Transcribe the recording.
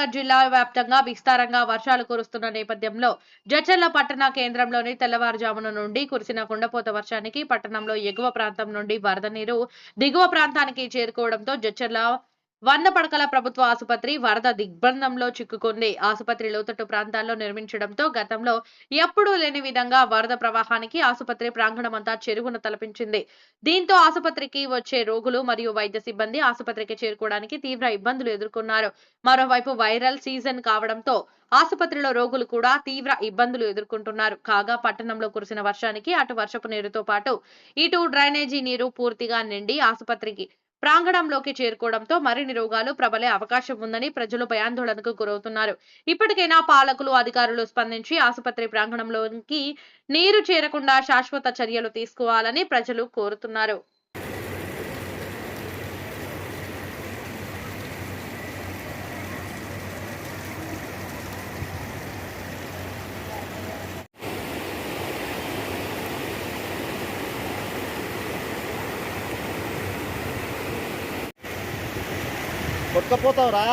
కరీంనగర్ జిల్లా వ్యాప్తంగా విస్తారంగా వర్షాలు కురుస్తున్న నేపథ్యంలో జడ్చర్ల పట్టణ కేంద్రంలోని తెల్లవారుజామున నుండి కురిసిన కుండపోత వర్షానికి పట్టణంలో ఎగువ ప్రాంతం నుండి వరద నీరు దిగువ ప్రాంతానికి చేరుకోవడంతో జడ్చర్ల 100 పడకల ప్రభుత్వ ఆసుపత్రి వరద దిగ్బంధంలో చిక్కుకుంది. ఆసుపత్రి లోతట్టు ప్రాంతాల్లో నిర్మించడంతో గతంలో ఎప్పుడూ లేని విధంగా వరద ప్రవాహానికి ఆసుపత్రి ప్రాంగణమంతా చెరువును తలపించింది. దీంతో ఆసుపత్రికి వచ్చే రోగులు మరియు వైద్య సిబ్బంది ఆసుపత్రికి చేరుకోవడానికి తీవ్ర ఇబ్బందులు ఎదుర్కొన్నారు. మరోవైపు వైరల్ సీజన్ కావడంతో ఆసుపత్రిలో రోగులు కూడా తీవ్ర ఇబ్బందులు ఎదుర్కొంటున్నారు. కాగా పట్టణంలో కురిసిన వర్షానికి అటు వర్షపు నీరుతో పాటు ఇటు డ్రైనేజీ నీరు పూర్తిగా నిండి ఆసుపత్రికి ప్రాంగణంలోకి చేరుకోవడంతో మరిన్ని రోగాలు ప్రబలే అవకాశం ఉందని ప్రజలు భయాందోళనకు గురవుతున్నారు. ఇప్పటికైనా పాలకులు, అధికారులు స్పందించి ఆసుపత్రి ప్రాంగణంలోకి నీరు చేరకుండా శాశ్వత చర్యలు తీసుకోవాలని ప్రజలు కోరుతున్నారు. కొట్టుకపోతావురా.